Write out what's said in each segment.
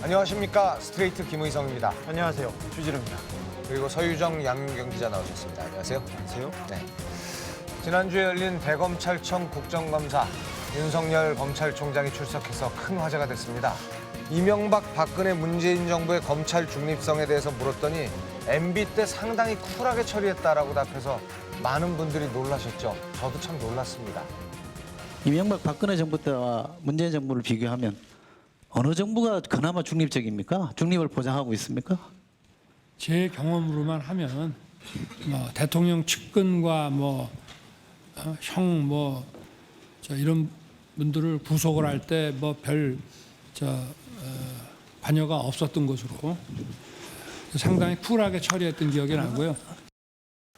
안녕하십니까. 스트레이트 김의성입니다. 안녕하세요. 주진우입니다. 그리고 서유정 양윤경 기자 나오셨습니다. 안녕하세요. 안녕하세요. 네. 지난주에 열린 대검찰청 국정감사, 윤석열 검찰총장이 출석해서 큰 화제가 됐습니다. 이명박, 박근혜, 문재인 정부의 검찰 중립성에 대해서 물었더니 MB 때 상당히 쿨하게 처리했다라고 답해서 많은 분들이 놀라셨죠. 저도 참 놀랐습니다. 이명박, 박근혜 정부 때와 문재인 정부를 비교하면 어느 정부가 그나마 중립적입니까? 중립을 보장하고 있습니까? 제 경험으로만 하면 대통령 측근과 이런 분들을 구속을 할 때 별 관여가 없었던 것으로 상당히 쿨하게 처리했던 기억이 나고요.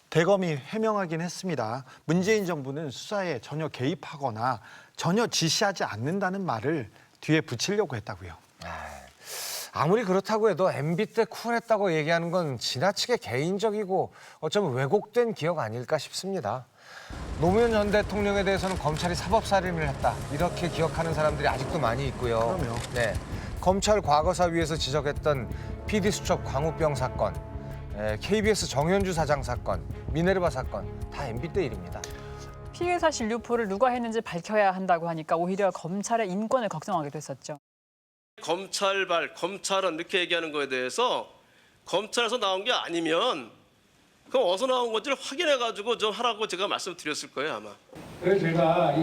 대검이 해명하긴 했습니다. 문재인 정부는 수사에 전혀 개입하거나 전혀 지시하지 않는다는 말을 뒤에 붙이려고 했다고요. 아무리 그렇다고 해도 MB 때 쿨했다고 얘기하는 건 지나치게 개인적이고 어쩌면 왜곡된 기억 아닐까 싶습니다. 노무현 전 대통령에 대해서는 검찰이 사법살인을 했다, 이렇게 기억하는 사람들이 아직도 많이 있고요. 그럼요. 네, 검찰 과거사위에서 지적했던 PD수첩 광우병 사건, KBS 정현주 사장 사건, 미네르바 사건 다 MB 때 일입니다. 피해 사실 유포를 누가 했는지 밝혀야 한다고 하니까 오히려 검찰의 인권을 걱정하기도 했었죠. 검찰은 이렇게 얘기하는 거에 대해서 검찰에서 나온 게 아니면 그럼 어디서 나온 건지를 확인해가지고 좀 하라고 제가 말씀드렸을 거예요, 아마. 그래서 제가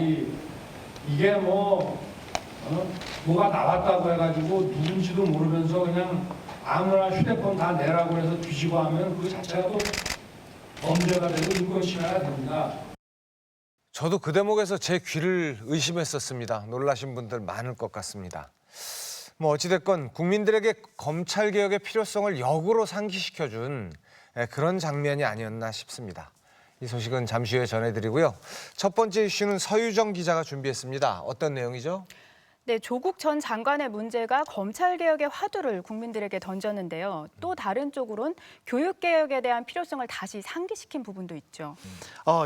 이게 뭐가 나왔다고 해가지고 누군지도 모르면서 그냥 아무나 휴대폰 다 내라고 해서 뒤지고 하면 그 자체가 또 범죄가 되고 인권침해가 됩니다. 저도 그 대목에서 제 귀를 의심했었습니다. 놀라신 분들 많을 것 같습니다. 어찌됐건 국민들에게 검찰개혁의 필요성을 역으로 상기시켜준 그런 장면이 아니었나 싶습니다. 이 소식은 잠시 후에 전해드리고요. 첫 번째 이슈는 서유정 기자가 준비했습니다. 어떤 내용이죠? 네, 조국 전 장관의 문제가 검찰개혁의 화두를 국민들에게 던졌는데요. 또 다른 쪽으론 교육개혁에 대한 필요성을 다시 상기시킨 부분도 있죠.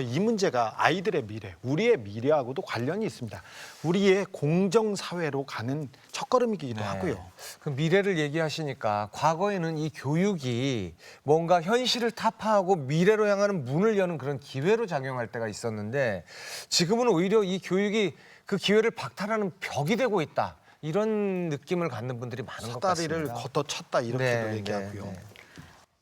이 문제가 아이들의 미래, 우리의 미래하고도 관련이 있습니다. 우리의 공정사회로 가는 첫걸음이기도 하고요. 그 미래를 얘기하시니까 과거에는 이 교육이 뭔가 현실을 타파하고 미래로 향하는 문을 여는 그런 기회로 작용할 때가 있었는데 지금은 오히려 이 교육이 그 기회를 박탈하는 벽이 되고 있다, 이런 느낌을 갖는 분들이 많은 것 같습니다. 사다리를 걷어찼다, 이렇게도 얘기하고요.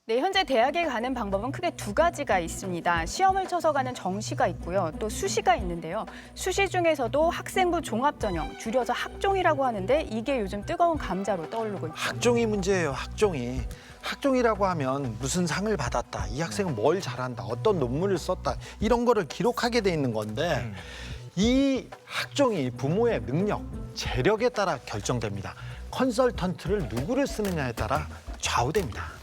네, 현재 대학에 가는 방법은 크게 두 가지가 있습니다. 시험을 쳐서 가는 정시가 있고요. 또 수시가 있는데요. 수시 중에서도 학생부 종합전형, 줄여서 학종이라고 하는데 이게 요즘 뜨거운 감자로 떠오르고 있죠. 학종이 문제예요, 학종이. 학종이라고 하면 무슨 상을 받았다, 이 학생은 뭘 잘한다, 어떤 논문을 썼다, 이런 거를 기록하게 돼 있는 건데 이 학종이 부모의 능력, 재력에 따라 결정됩니다. 컨설턴트를 누구를 쓰느냐에 따라 좌우됩니다.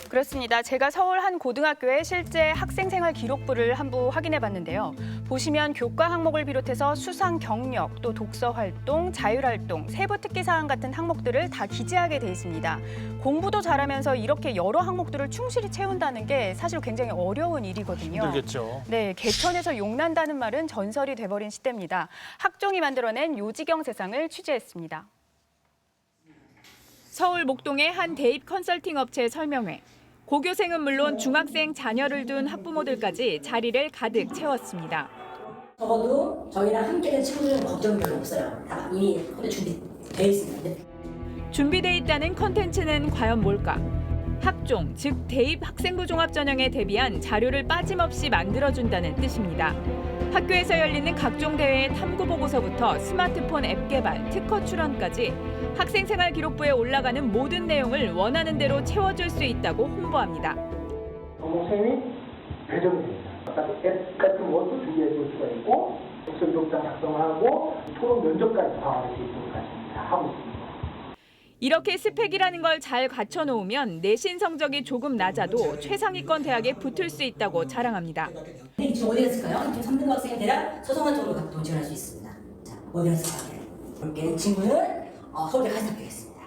그렇습니다. 제가 서울 한 고등학교의 실제 학생생활 기록부를 한부 확인해 봤는데요. 보시면 교과 항목을 비롯해서 수상 경력, 또 독서 활동, 자율 활동, 세부 특기 사항 같은 항목들을 다 기재하게 돼 있습니다. 공부도 잘하면서 이렇게 여러 항목들을 충실히 채운다는 게 사실 굉장히 어려운 일이거든요. 힘들겠죠. 네, 개천에서 용난다는 말은 전설이 돼버린 시대입니다. 학종이 만들어낸 요지경 세상을 취재했습니다. 서울 목동의 한 대입 컨설팅 업체 설명회. 고교생은 물론 중학생 자녀를 둔 학부모들까지 자리를 가득 채웠습니다. 적어도 저희랑 함께된 친구들은 걱정이 별로 없어요. 다 이미 준비되어 있습니다. 준비돼 있다는 컨텐츠는 과연 뭘까? 학종, 즉 대입 학생부 종합전형에 대비한 자료를 빠짐없이 만들어준다는 뜻입니다. 학교에서 열리는 각종 대회의 탐구 보고서부터 스마트폰 앱 개발, 특허 출원까지 학생 생활 기록부에 올라가는 모든 내용을 원하는 대로 채워줄 수 있다고 홍보합니다. 동생이 배정이 됩니다. 앱 같은 것도 준비해 줄 수가 있고 독서 기록장 작성하고 토론 면접까지 방어할 수 있도록 다 하고 있습니다. 이렇게 스펙이라는 걸 잘 갖춰놓으면 내신 성적이 조금 낮아도 최상위권 대학에 붙을 수 있다고 자랑합니다. 지금 어디 갔을까요? 지금 3등 학생이 대략 서성한 쪽으로 각도 지원할 수 있습니다. 자, 어디 갔을까요? 이렇게 친구는 서울대 가시겠습니다.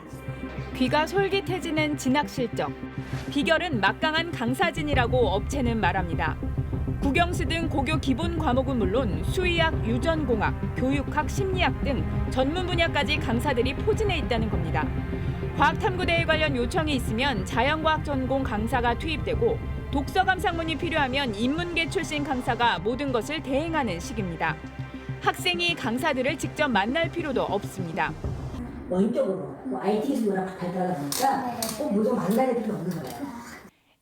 귀가 솔깃해지는 진학 실적. 비결은 막강한 강사진이라고 업체는 말합니다. 국영수 등 고교 기본 과목은 물론 수의학, 유전공학, 교육학, 심리학 등 전문 분야까지 강사들이 포진해 있다는 겁니다. 과학탐구대회 관련 요청이 있으면 자연과학 전공 강사가 투입되고 독서 감상문이 필요하면 인문계 출신 강사가 모든 것을 대행하는 식입니다. 학생이 강사들을 직접 만날 필요도 없습니다. 원격으로 IT 기술이 워낙 발달하다 보니까 꼭 무조건 만나는 필요 없는 거예요.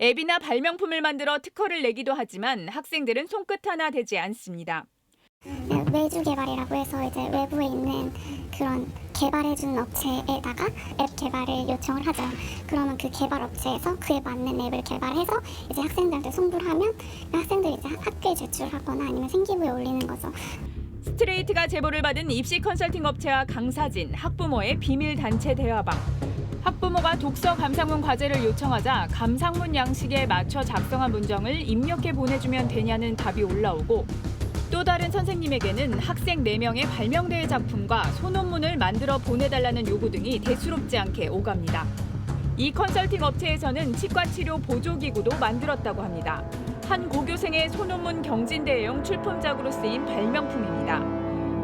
앱이나 발명품을 만들어 특허를 내기도 하지만 학생들은 손끝 하나 대지 않습니다. 외주 개발이라고 해서 이제 외부에 있는 그런 개발해주는 업체에다가 앱 개발을 요청을 하죠. 그러면 그 개발 업체에서 그에 맞는 앱을 개발해서 이제 학생들한테 송부를 하면 학생들이 이제 학교에 제출하거나 아니면 생기부에 올리는 거죠. 스트레이트가 제보를 받은 입시 컨설팅 업체와 강사진, 학부모의 비밀 단체 대화방. 학부모가 독서 감상문 과제를 요청하자 감상문 양식에 맞춰 작성한 문장을 입력해 보내주면 되냐는 답이 올라오고 또 다른 선생님에게는 학생 4명의 발명대회 작품과 소논문을 만들어 보내달라는 요구 등이 대수롭지 않게 오갑니다. 이 컨설팅 업체에서는 치과치료 보조기구도 만들었다고 합니다. 한 고교생의 소논문 경진대회용 출품작으로 쓰인 발명품입니다.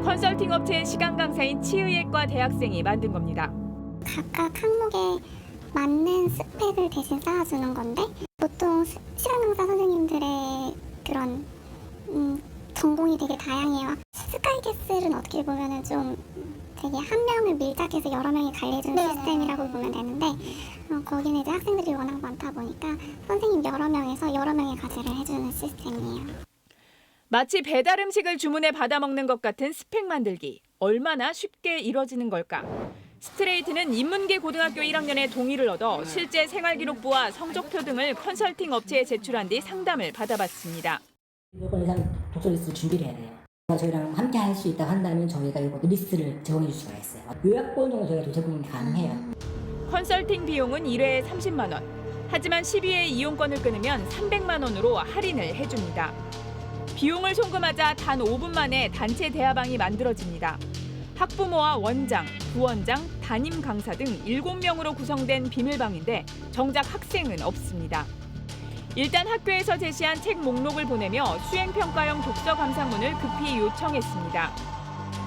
컨설팅 업체의 시간 강사인 치의학과 대학생이 만든 겁니다. 각각 항목에 맞는 스펙을 대신 쌓아주는 건데 보통 시간 강사 선생님들의 그런 전공이 되게 다양해요. 스카이캐슬은 어떻게 보면은 좀 되게 한 명을 밀착해서 여러 명이 관리해주는 시스템이라고 보면 되는데 거기는 이제 학생들이 워낙 많다 보니까 선생님 여러 명에서 여러 명의 과제를 해주는 시스템이에요. 마치 배달 음식을 주문해 받아 먹는 것 같은 스펙 만들기. 얼마나 쉽게 이뤄지는 걸까? 스트레이트는 인문계 고등학교 1학년의 동의를 얻어 실제 생활기록부와 성적표 등을 컨설팅 업체에 제출한 뒤 상담을 받아봤습니다. 몇 번 이상 독서 리스트를 준비를 해야 돼요. 저희랑 함께 할 수 있다고 한다면 저희가 이거 리스트를 제공해 줄 수가 있어요. 요약본 정도 저희가 제공이 가능해요. 컨설팅 비용은 1회에 30만 원. 하지만 12회 이용권을 끊으면 300만 원으로 할인을 해줍니다. 비용을 송금하자 단 5분 만에 단체 대화방이 만들어집니다. 학부모와 원장, 부원장, 담임 강사 등 7명으로 구성된 비밀방인데 정작 학생은 없습니다. 일단 학교에서 제시한 책 목록을 보내며 수행평가용 독서 감상문을 급히 요청했습니다.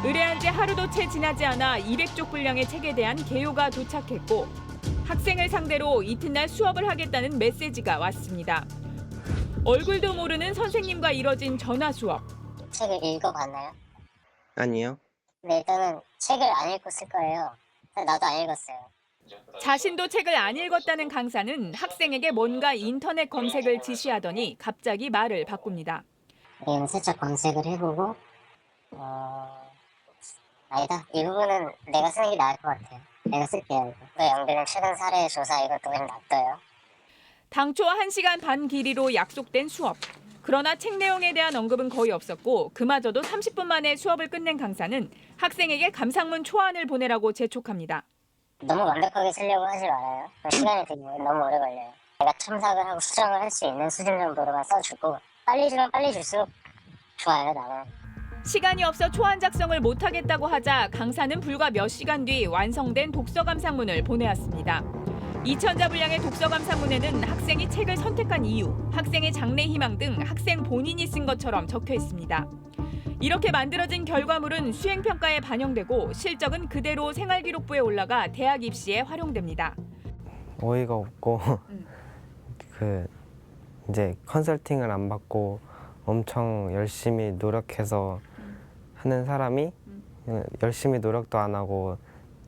의뢰한 지 하루도 채 지나지 않아 200쪽 분량의 책에 대한 개요가 도착했고 학생을 상대로 이튿날 수업을 하겠다는 메시지가 왔습니다. 얼굴도 모르는 선생님과 이뤄진 전화 수업. 책을 읽어봤나요? 아니요. 네, 일단은 책을 안 읽고 쓸 거예요. 나도 안 읽었어요. 자신도 책을 안 읽었다는 강사는 학생에게 뭔가 인터넷 검색을 지시하더니 갑자기 말을 바꿉니다. 여기는 살짝 검색을 해보고 아니다. 이 부분은 내가 쓰는 게 나을 것 같아요. 내가 쓸게요. 이거. 영빈은 최근 사례 조사 이것도 그냥 놔둬요. 당초 1시간 반 길이로 약속된 수업. 그러나 책 내용에 대한 언급은 거의 없었고 그마저도 30분 만에 수업을 끝낸 강사는 학생에게 감상문 초안을 보내라고 재촉합니다. 너무 완벽하게 쓰려고 하지 말아요. 시간이 되게 너무 오래 걸려요. 내가 첨삭을 하고 수정을 할 수 있는 수준 정도로만 써주고 빨리 주면 빨리 줄수록 좋아요, 나는. 시간이 없어 초안 작성을 못하겠다고 하자 강사는 불과 몇 시간 뒤 완성된 독서 감상문을 보내왔습니다. 2,000자 분량의 독서 감상문에는 학생이 책을 선택한 이유, 학생의 장래 희망 등 학생 본인이 쓴 것처럼 적혀 있습니다. 이렇게 만들어진 결과물은 수행평가에 반영되고 실적은 그대로 생활기록부에 올라가 대학 입시에 활용됩니다. 어이가 없고 이제 컨설팅을 안 받고 엄청 열심히 노력해서 하는 사람이 열심히 노력도 안 하고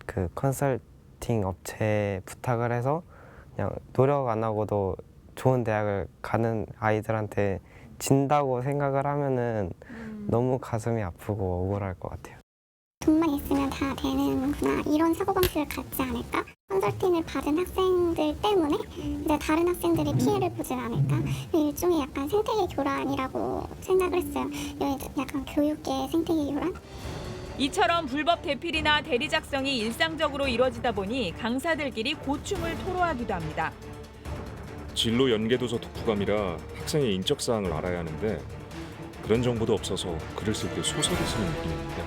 그 컨설팅 업체에 부탁을 해서 그냥 노력 안 하고도 좋은 대학을 가는 아이들한테 진다고 생각을 하면은 너무 가슴이 아프고 억울할 것 같아요. 돈만 있으면 다 되는구나 이런 사고방식을 갖지 않을까? 컨설팅을 받은 학생들 때문에 이제 다른 학생들이 피해를 보진 않을까? 일종의 약간 생태계 교란이라고 생각을 했어요. 약간 교육계 생태계 교란? 이처럼 불법 대필이나 대리 작성이 일상적으로 이뤄지다 보니 강사들끼리 고충을 토로하기도 합니다. 진로 연계도서 독후감이라 학생의 인적 사항을 알아야 하는데 그런 정보도 없어서 글을 쓸 때 소설을 쓰는 느낌입니다.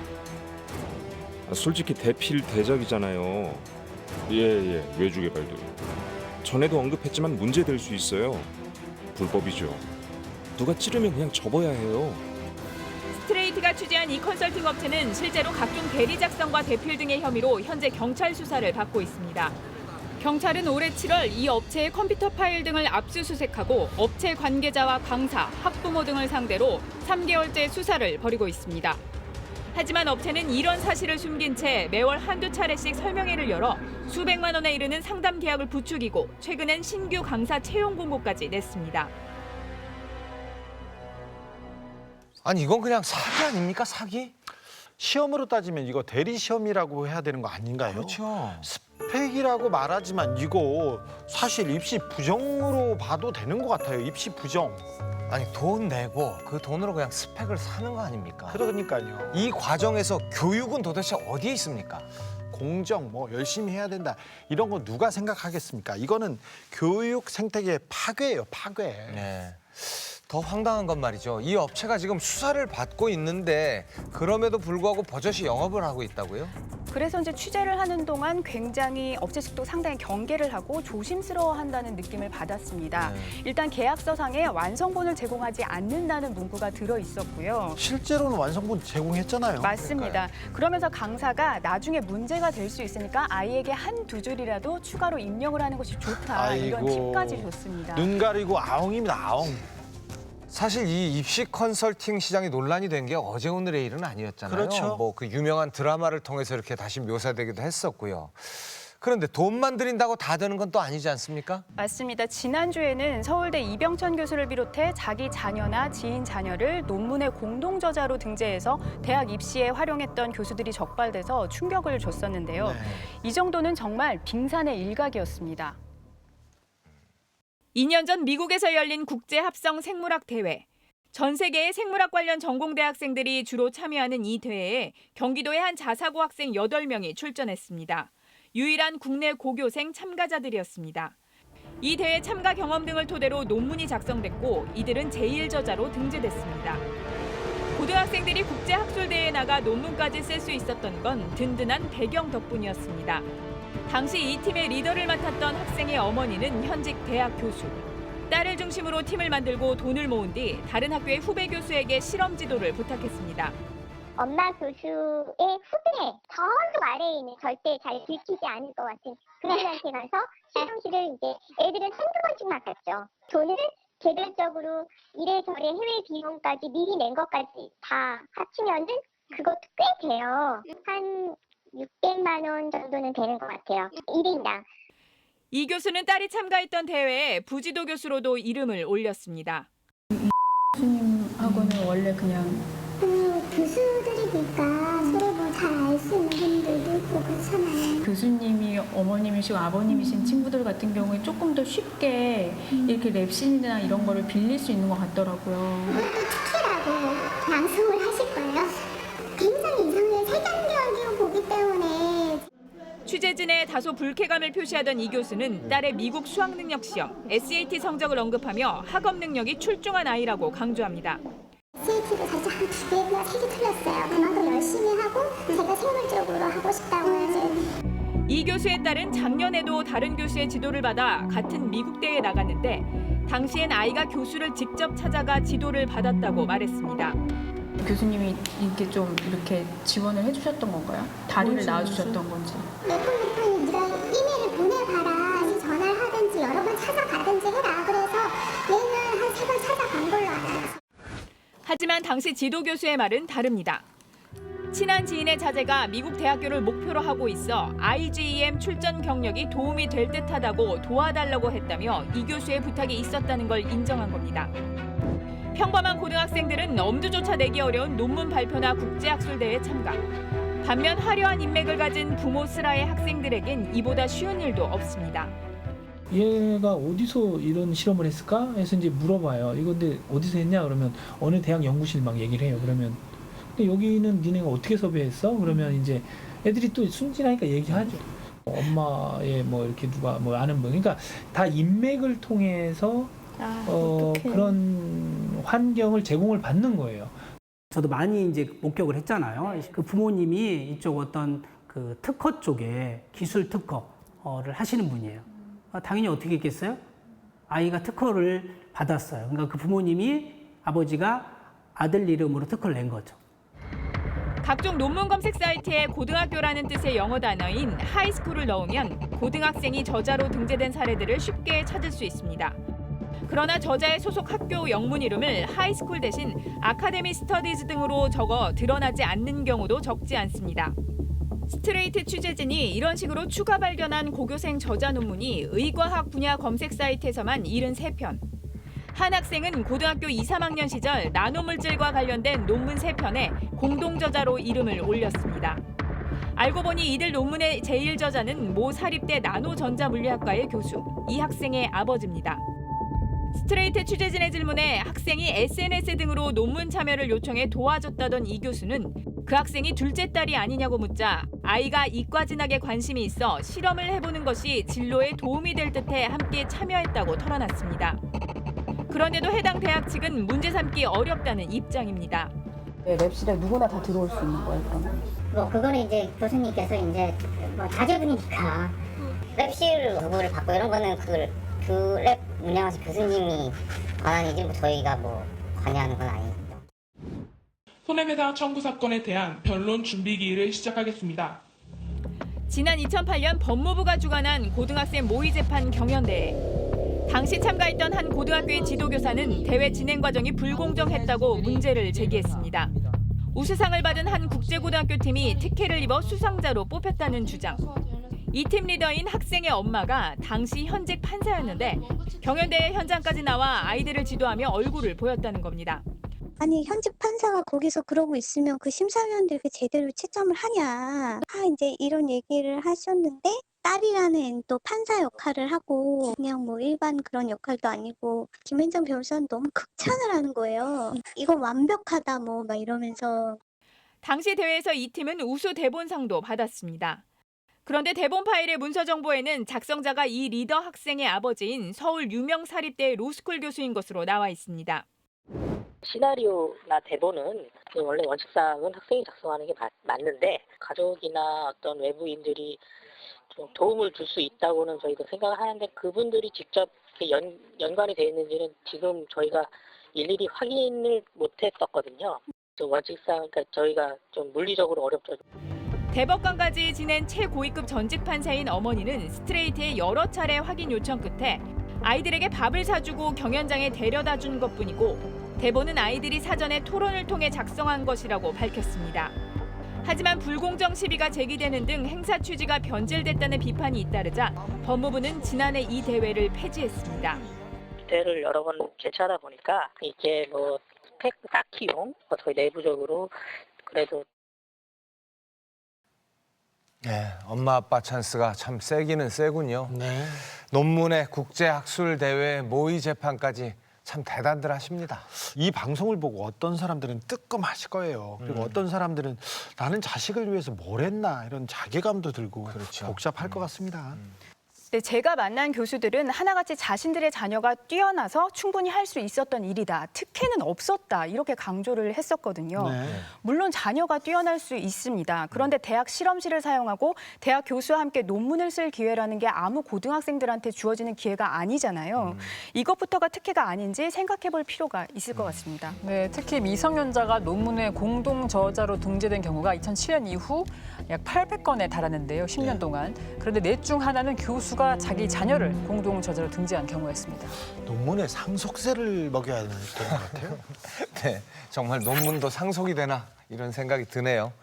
솔직히 대필 대작이잖아요. 예, 외주개발도. 전에도 언급했지만 문제될 수 있어요. 불법이죠. 누가 찌르면 그냥 접어야 해요. 스트레이트가 취재한 이 컨설팅 업체는 실제로 각종 대리 작성과 대필 등의 혐의로 현재 경찰 수사를 받고 있습니다. 경찰은 올해 7월 이 업체의 컴퓨터 파일 등을 압수수색하고 업체 관계자와 강사, 학부모 등을 상대로 3개월째 수사를 벌이고 있습니다. 하지만 업체는 이런 사실을 숨긴 채 매월 한두 차례씩 설명회를 열어 수백만 원에 이르는 상담 계약을 부추기고 최근엔 신규 강사 채용 공고까지 냈습니다. 아니 이건 그냥 사기 아닙니까? 사기? 시험으로 따지면 이거 대리 시험이라고 해야 되는 거 아닌가요? 그렇죠. 스펙이라고 말하지만 이거 사실 입시 부정으로 봐도 되는 것 같아요. 입시 부정. 아니 돈 내고 그 돈으로 그냥 스펙을 사는 거 아닙니까? 그러니까요. 이 과정에서 교육은 도대체 어디에 있습니까? 공정 뭐 열심히 해야 된다 이런 거 누가 생각하겠습니까? 이거는 교육 생태계 파괴예요, 파괴. 네. 더 황당한 건 말이죠. 이 업체가 지금 수사를 받고 있는데 그럼에도 불구하고 버젓이 영업을 하고 있다고요? 그래서 이제 취재를 하는 동안 굉장히 업체 측도 상당히 경계를 하고 조심스러워한다는 느낌을 받았습니다. 일단 계약서상에 완성본을 제공하지 않는다는 문구가 들어 있었고요. 실제로는 완성본 제공했잖아요. 맞습니다. 그러면서 강사가 나중에 문제가 될 수 있으니까 아이에게 한두 줄이라도 추가로 입력을 하는 것이 좋다. 이런 팁까지 줬습니다. 눈 가리고 아웅입니다, 아웅. 사실 이 입시 컨설팅 시장이 논란이 된 게 어제 오늘의 일은 아니었잖아요. 그렇죠. 뭐 그 유명한 드라마를 통해서 이렇게 다시 묘사되기도 했었고요. 그런데 돈만 들인다고 다 되는 건 또 아니지 않습니까? 맞습니다. 지난주에는 서울대 이병천 교수를 비롯해 자기 자녀나 지인 자녀를 논문의 공동 저자로 등재해서 대학 입시에 활용했던 교수들이 적발돼서 충격을 줬었는데요. 이 정도는 정말 빙산의 일각이었습니다. 2년 전 미국에서 열린 국제합성 생물학 대회. 전 세계의 생물학 관련 전공대 학생들이 주로 참여하는 이 대회에 경기도의 한 자사고 학생 8명이 출전했습니다. 유일한 국내 고교생 참가자들이었습니다. 이 대회 참가 경험 등을 토대로 논문이 작성됐고 이들은 제1저자로 등재됐습니다. 고등학생들이 국제학술대회에 나가 논문까지 쓸 수 있었던 건 든든한 배경 덕분이었습니다. 당시 이 팀의 리더를 맡았던 학생의 어머니는 현직 대학 교수. 딸을 중심으로 팀을 만들고 돈을 모은 뒤 다른 학교의 후배 교수에게 실험 지도를 부탁했습니다. 엄마 교수의 후배, 저쪽 아래에 있는 절대 잘 들키지 않을 것 같은 그분한테 가서 실험실을 이제 애들은 한두 번씩 맡았죠. 돈을 개별적으로 이래저래 해외 비용까지 미리 낸 것까지 다 합치면은 그것도 꽤 돼요. 한 600만 원 정도는 되는 것 같아요. 1인당. 이 교수는 딸이 참가했던 대회에 부지도 교수로도 이름을 올렸습니다. 교수님하고는 원래 그냥 교수들이니까 서로 뭐 잘 알 수 있는 분들도 있고 그렇잖아요. 교수님이 어머님이시고 아버님이신 친구들 같은 경우에 조금 더 쉽게 이렇게 랩신이나 이런 거를 빌릴 수 있는 것 같더라고요. 특히라고 양성을 하실 거예요. 굉장히 이상의 세간격이고 보기 때문에. 취재진에 다소 불쾌감을 표시하던 이 교수는 딸의 미국 수학 능력 시험, SAT 성적을 언급하며 학업 능력이 출중한 아이라고 강조합니다. SAT도 사실 한 2개나 3개 틀렸어요. 그만큼 열심히 하고 제가 생물적으로 하고 싶다고 해야지. 이 교수의 딸은 작년에도 다른 교수의 지도를 받아 같은 미국 대회에 나갔는데 당시엔 아이가 교수를 직접 찾아가 지도를 받았다고 말했습니다. 교수님이 이렇게 지원을 해주셨던 건가요? 다리를 낳아주셨던 건지. 네가 이메일을 보내봐라. 전화를 하든지 여러 번 찾아가든지 해라. 그래서 얘는 한 3번 찾아간 걸로 알아요. 하지만 당시 지도 교수의 말은 다릅니다. 친한 지인의 자제가 미국 대학교를 목표로 하고 있어 IGEM 출전 경력이 도움이 될 듯하다고 도와달라고 했다며 이 교수의 부탁이 있었다는 걸 인정한 겁니다. 평범한 고등학생들은 엄두조차 내기 어려운 논문 발표나 국제학술대회 참가. 반면 화려한 인맥을 가진 부모 슬하의 학생들에겐 이보다 쉬운 일도 없습니다. 얘가 어디서 이런 실험을 했을까? 해서 이제 물어봐요. 이거 근데 어디서 했냐? 그러면 어느 대학 연구실 막 얘기를 해요. 그러면 근데 여기는 니네가 어떻게 섭외했어? 그러면 이제 애들이 또 순진하니까 얘기하죠. 엄마의 뭐 이렇게 누가 뭐 아는 분. 그러니까 다 인맥을 통해서 그런 환경을 제공을 받는 거예요. 저도 많이 이제 목격을 했잖아요. 그 부모님이 이쪽 어떤 그 특허 쪽에 기술 특허를 하시는 분이에요. 당연히 어떻게 했겠어요? 아이가 특허를 받았어요. 그러니까 그 부모님이 아버지가 아들 이름으로 특허를 낸 거죠. 각종 논문 검색 사이트에 고등학교라는 뜻의 영어 단어인 하이스쿨을 넣으면 고등학생이 저자로 등재된 사례들을 쉽게 찾을 수 있습니다. 그러나 저자의 소속 학교 영문 이름을 하이스쿨 대신 아카데미 스터디즈 등으로 적어 드러나지 않는 경우도 적지 않습니다. 스트레이트 취재진이 이런 식으로 추가 발견한 고교생 저자 논문이 의과학 분야 검색 사이트에서만 73편. 한 학생은 고등학교 2, 3학년 시절 나노물질과 관련된 논문 3편에 공동 저자로 이름을 올렸습니다. 알고 보니 이들 논문의 제일 저자는 모 사립대 나노전자물리학과의 교수, 이 학생의 아버지입니다. 스트레이트 취재진의 질문에 학생이 SNS 등으로 논문 참여를 요청해 도와줬다던 이 교수는 그 학생이 둘째 딸이 아니냐고 묻자 아이가 이과 진학에 관심이 있어 실험을 해보는 것이 진로에 도움이 될 듯해 함께 참여했다고 털어놨습니다. 그런데도 해당 대학 측은 문제 삼기 어렵다는 입장입니다. 랩실에 누구나 다 들어올 수 있는 거예요, 그러면? 뭐 그거는 이제 교수님께서 이제 뭐 자제분이니까 랩실 요구를 받고 이런 거는 그 랩 운영하신 교수님이 관한이지 뭐 저희가 뭐 관여하는 건 아니니까. 손해배상 청구 사건에 대한 변론 준비기일을 시작하겠습니다. 지난 2008년 법무부가 주관한 고등학생 모의 재판 경연대회. 당시 참가했던 한 고등학교의 지도교사는 대회 진행 과정이 불공정했다고 문제를 제기했습니다. 우수상을 받은 한 국제고등학교 팀이 특혜를 입어 수상자로 뽑혔다는 주장. 이 팀 리더인 학생의 엄마가 당시 현직 판사였는데 경연대회 현장까지 나와 아이들을 지도하며 얼굴을 보였다는 겁니다. 아니 현직 판사가 거기서 그러고 있으면 그 심사위원들이 제대로 채점을 하냐. 이제 이런 얘기를 하셨는데 딸이라는 애는 또 판사 역할을 하고 그냥 뭐 일반 그런 역할도 아니고 김현정 변호사는 너무 극찬을 하는 거예요. 이건 완벽하다 뭐 막 이러면서. 당시 대회에서 이 팀은 우수 대본상도 받았습니다. 그런데 대본 파일의 문서 정보에는 작성자가 이 리더 학생의 아버지인 서울 유명 사립대 로스쿨 교수인 것으로 나와 있습니다. 시나리오나 대본은 원래 원칙상은 학생이 작성하는 게 맞는데 가족이나 어떤 외부인들이 좀 도움을 줄 수 있다고는 저희도 생각을 하는데 그분들이 직접 연관이 되어 있는지는 지금 저희가 일일이 확인을 못했었거든요. 원칙상 그러니까 저희가 좀 물리적으로 어렵죠. 대법관까지 지낸 최고위급 전직 판사인 어머니는 스트레이트에 여러 차례 확인 요청 끝에 아이들에게 밥을 사주고 경연장에 데려다 준 것뿐이고 대본은 아이들이 사전에 토론을 통해 작성한 것이라고 밝혔습니다. 하지만 불공정 시비가 제기되는 등 행사 취지가 변질됐다는 비판이 잇따르자 법무부는 지난해 이 대회를 폐지했습니다. 대회를 여러 번 개최하다 보니까 이게 뭐 스펙 쌓기용 저희 내부적으로 그래도 네, 엄마 아빠 찬스가 참 세기는 세군요. 네. 논문의 국제학술대회 모의 재판까지 참 대단들 하십니다. 이 방송을 보고 어떤 사람들은 뜨끔하실 거예요. 그리고 어떤 사람들은 나는 자식을 위해서 뭘 했나 이런 자괴감도 들고 그렇죠. 복잡할 것 같습니다. 네, 제가 만난 교수들은 하나같이 자신들의 자녀가 뛰어나서 충분히 할 수 있었던 일이다. 특혜는 없었다. 이렇게 강조를 했었거든요. 네. 물론 자녀가 뛰어날 수 있습니다. 그런데 대학 실험실을 사용하고 대학 교수와 함께 논문을 쓸 기회라는 게 아무 고등학생들한테 주어지는 기회가 아니잖아요. 이것부터가 특혜가 아닌지 생각해 볼 필요가 있을 것 같습니다. 네, 특히 미성년자가 논문의 공동 저자로 등재된 경우가 2007년 이후 약 800건에 달하는데요. 10년 동안. 그런데 넷 중 하나는 교수가 자기 자녀를 공동 저자로 등재한 경우였습니다. 논문에 상속세를 먹여야 되는 것 같아요. 네, 정말 논문도 상속이 되나 이런 생각이 드네요.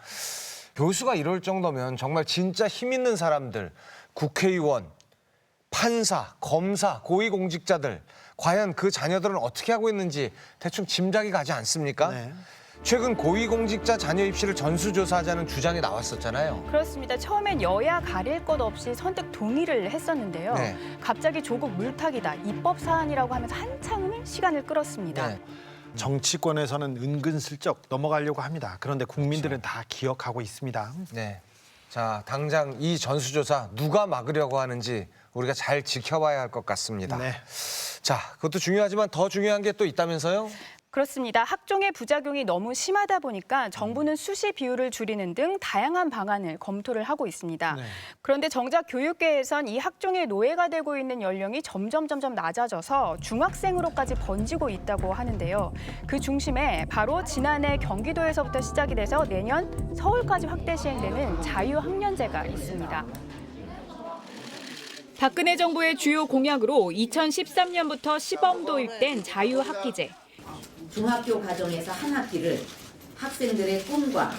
교수가 이럴 정도면 정말 진짜 힘 있는 사람들, 국회의원, 판사, 검사, 고위공직자들 과연 그 자녀들은 어떻게 하고 있는지 대충 짐작이 가지 않습니까? 네. 최근 고위공직자 자녀 입시를 전수조사하자는 주장이 나왔었잖아요. 그렇습니다. 처음엔 여야 가릴 것 없이 선뜻 동의를 했었는데요. 네. 갑자기 조국 물타기다, 입법 사안이라고 하면서 한참을 시간을 끌었습니다. 네. 정치권에서는 은근슬쩍 넘어가려고 합니다. 그런데 국민들은 다 기억하고 있습니다. 네. 자, 당장 이 전수조사 누가 막으려고 하는지 우리가 잘 지켜봐야 할 것 같습니다. 네. 자, 그것도 중요하지만 더 중요한 게 또 있다면서요? 그렇습니다. 학종의 부작용이 너무 심하다 보니까 정부는 수시 비율을 줄이는 등 다양한 방안을 검토를 하고 있습니다. 그런데 정작 교육계에선 이 학종의 노예가 되고 있는 연령이 점점 낮아져서 중학생으로까지 번지고 있다고 하는데요. 그 중심에 바로 지난해 경기도에서부터 시작이 돼서 내년 서울까지 확대 시행되는 자유학년제가 있습니다. 박근혜 정부의 주요 공약으로 2013년부터 시범 도입된 자유학기제. 중학교 과정에서 한 학기를 학생들의 꿈과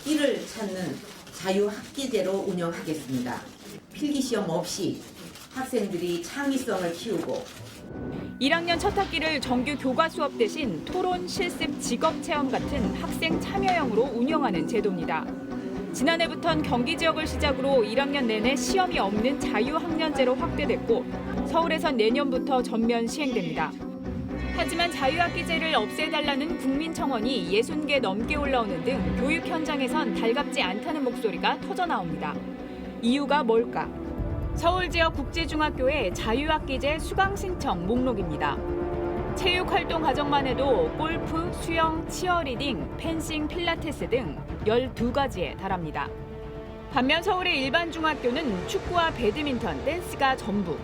끼를 찾는 자유학기제로 운영하겠습니다. 필기시험 없이 학생들이 창의성을 키우고 1학년 첫 학기를 정규 교과 수업 대신 토론, 실습, 직업체험 같은 학생 참여형으로 운영하는 제도입니다. 지난해부터는 경기 지역을 시작으로 1학년 내내 시험이 없는 자유학년제로 확대됐고 서울에선 내년부터 전면 시행됩니다. 하지만 자유학기제를 없애달라는 국민청원이 60개 넘게 올라오는 등 교육 현장에선 달갑지 않다는 목소리가 터져나옵니다. 이유가 뭘까? 서울 지역 국제중학교의 자유학기제 수강 신청 목록입니다. 체육활동 과정만 해도 골프, 수영, 치어리딩, 펜싱, 필라테스 등 12가지에 달합니다. 반면 서울의 일반 중학교는 축구와 배드민턴, 댄스가 전부.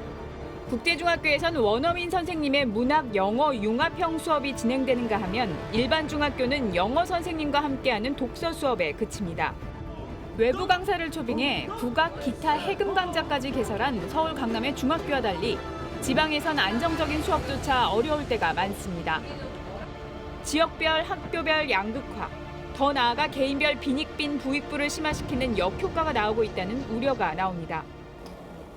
국제중학교에선 원어민 선생님의 문학, 영어, 융합형 수업이 진행되는가 하면 일반 중학교는 영어 선생님과 함께하는 독서 수업에 그칩니다. 외부 강사를 초빙해 국악, 기타, 해금 강좌까지 개설한 서울 강남의 중학교와 달리 지방에선 안정적인 수업조차 어려울 때가 많습니다. 지역별, 학교별 양극화, 더 나아가 개인별 빈익빈 부익부를 심화시키는 역효과가 나오고 있다는 우려가 나옵니다.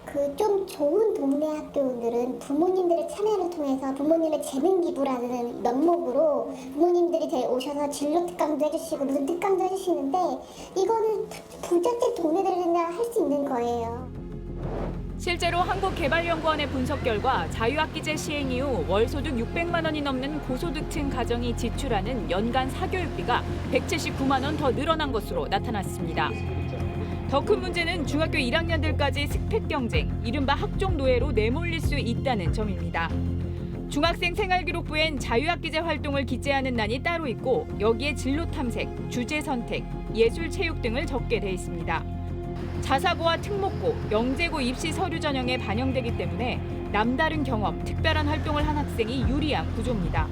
그 좀 좋은 동네 학교들은 부모님들의 참여를 통해서 부모님의 재능 기부라는 명목으로 부모님들이 오셔서 진로 특강도 해주시고 무슨 특강도 해주시는데 이거는 부잣집 동네들이나 할 수 있는 거예요. 실제로 한국개발연구원의 분석 결과 자유학기제 시행 이후 월소득 600만 원이 넘는 고소득층 가정이 지출하는 연간 사교육비가 179만 원 더 늘어난 것으로 나타났습니다. 더 큰 문제는 중학교 1학년들까지 스펙 경쟁, 이른바 학종 노예로 내몰릴 수 있다는 점입니다. 중학생 생활기록부엔 자유학기제 활동을 기재하는 난이 따로 있고 여기에 진로 탐색, 주제 선택, 예술 체육 등을 적게 돼 있습니다. 자사고와 특목고, 영재고 입시 서류 전형에 반영되기 때문에 남다른 경험, 특별한 활동을 한 학생이 유리한 구조입니다.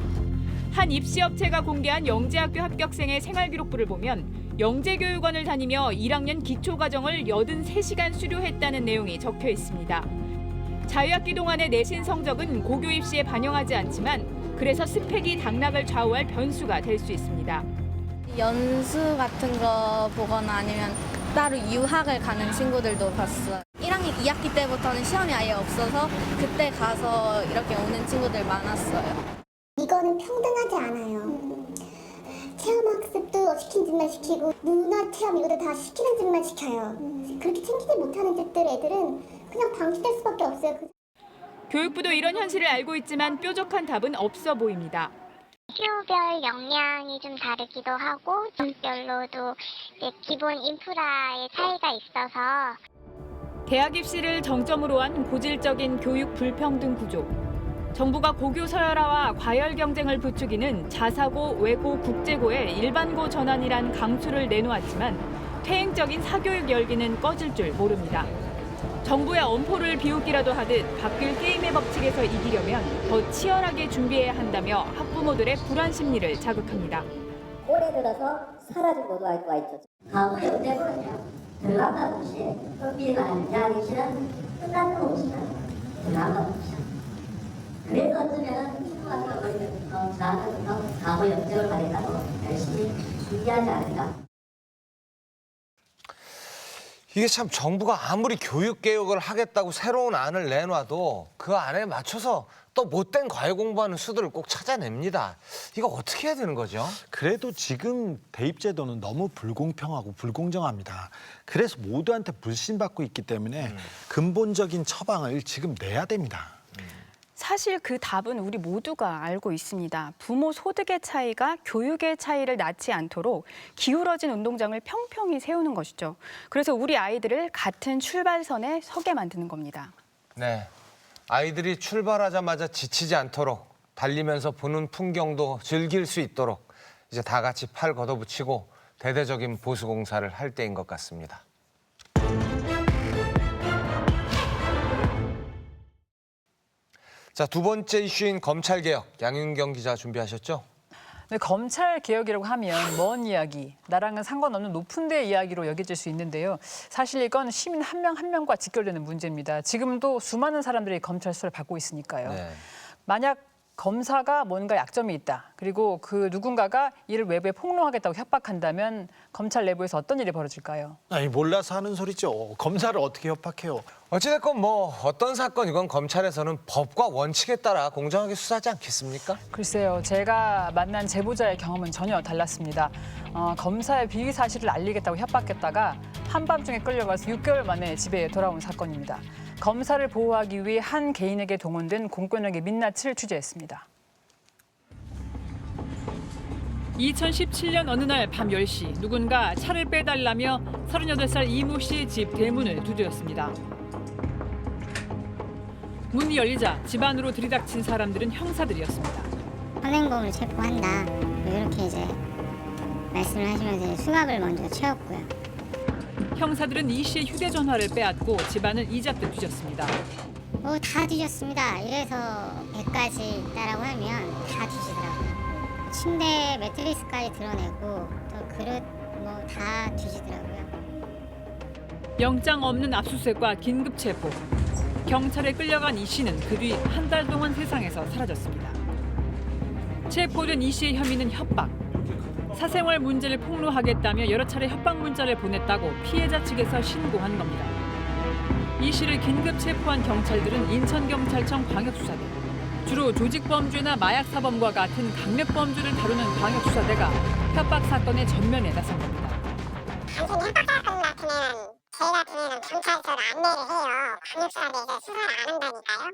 한 입시업체가 공개한 영재학교 합격생의 생활기록부를 보면 영재교육원을 다니며 1학년 기초과정을 83시간 수료했다는 내용이 적혀 있습니다. 자유학기 동안의 내신 성적은 고교 입시에 반영하지 않지만 그래서 스펙이 당락을 좌우할 변수가 될 수 있습니다. 연수 같은 거 보거나 아니면 따로 유학을 가는 친구들도 봤어요. 1학년 2학기 때부터는 시험이 아예 없어서 그때 가서 이렇게 오는 친구들 많았어요. 이거는 평등하지 않아요. 체험학습도 시킨 집만 시키고 문화체험 이것도 다 시키는 집만 시켜요. 그렇게 챙기지 못하는 집들 애들은 그냥 방치될 수밖에 없어요. 교육부도 이런 현실을 알고 있지만 뾰족한 답은 없어 보입니다. 학교별 역량이 좀 다르기도 하고 점별로도 기본 인프라의 차이가 있어서 대학 입시를 정점으로 한 고질적인 교육 불평등 구조. 정부가 고교 서열화와 과열 경쟁을 부추기는 자사고, 외고, 국제고의 일반고 전환이란 강수를 내놓았지만 퇴행적인 사교육 열기는 꺼질 줄 모릅니다. 정부의 엄포를 비웃기라도 하듯 바뀔 게임의 법칙에서 이기려면 더 치열하게 준비해야 한다며 학부모들의 불안 심리를 자극합니다. 올해 들어서 사라진 고등학교가 있죠. 과거에 때문에요. 들어간다 없이 흑비만 이야기시는 끝나는 없이 들어간다 없이. 그래서 어쩌면 중학교 나는 과거 역적을 가겠다고 열심히 준비하지 않을까. 이게 참 정부가 아무리 교육개혁을 하겠다고 새로운 안을 내놔도 그 안에 맞춰서 또 못된 과외 공부하는 수들을 꼭 찾아냅니다. 이거 어떻게 해야 되는 거죠? 그래도 지금 대입제도는 너무 불공평하고 불공정합니다. 그래서 모두한테 불신받고 있기 때문에 근본적인 처방을 지금 내야 됩니다. 사실 그 답은 우리 모두가 알고 있습니다. 부모 소득의 차이가 교육의 차이를 낳지 않도록 기울어진 운동장을 평평히 세우는 것이죠. 그래서 우리 아이들을 같은 출발선에 서게 만드는 겁니다. 네, 아이들이 출발하자마자 지치지 않도록 달리면서 보는 풍경도 즐길 수 있도록 이제 다 같이 팔 걷어붙이고 대대적인 보수 공사를 할 때인 것 같습니다. 자, 두 번째 이슈인 검찰개혁, 양윤경 기자 준비하셨죠? 네, 검찰 개혁이라고 하면 먼 이야기, 나랑은 상관없는 높은 데 이야기로 여겨질 수 있는데요. 사실 이건 시민 한 명 한 명과 직결되는 문제입니다. 지금도 수많은 사람들이 검찰 수사를 받고 있으니까요. 네. 만약 검사가 뭔가 약점이 있다. 그리고 그 누군가가 이를 외부에 폭로하겠다고 협박한다면 검찰 내부에서 어떤 일이 벌어질까요? 아니 몰라서 하는 소리죠. 검사를 어떻게 협박해요? 어찌됐건 뭐 어떤 사건이건 검찰에서는 법과 원칙에 따라 공정하게 수사하지 않겠습니까? 글쎄요. 제가 만난 제보자의 경험은 전혀 달랐습니다. 검사의 비위 사실을 알리겠다고 협박했다가 한밤중에 끌려가서 6개월 만에 집에 돌아온 사건입니다. 검사를 보호하기 위해 한 개인에게 동원된 공권력의 민낯을 취재했습니다. 2017년 어느 날 밤 10시 누군가 차를 빼달라며 38살 이모 씨의 집 대문을 두드렸습니다. 문이 열리자 집 안으로 들이닥친 사람들은 형사들이었습니다. 현행범을 체포한다. 이렇게 이제 말씀을 하시면서 수갑을 먼저 채웠고요. 형사들은 이 씨의 휴대전화를 빼앗고 집안을 이잡듯 뒤졌습니다. 다 뒤졌습니다. 이래서 100가지 있다라고 하면 다 뒤지더라고요. 침대 매트리스까지 드러내고 또 그릇 뭐 다 뒤지더라고요. 영장 없는 압수수색과 긴급 체포. 경찰에 끌려간 이 씨는 그 뒤 한 달 동안 세상에서 사라졌습니다. 체포된 이 씨의 혐의는 협박. 사생활 문제를 폭로하겠다며 여러 차례 협박 문자를 보냈다고 피해자 측에서 신고한 겁니다. 이 씨를 긴급 체포한 경찰들은 인천경찰청 광역수사대, 주로 조직범죄나 마약사범과 같은 강력범죄를 다루는 광역수사대가 협박 사건의 전면에 나선 겁니다. 단순히 협박 사건 같은 애는 저희 같은 애는 경찰서로 안내를 해요. 광역수사대에서 수사를 안 한다니까요.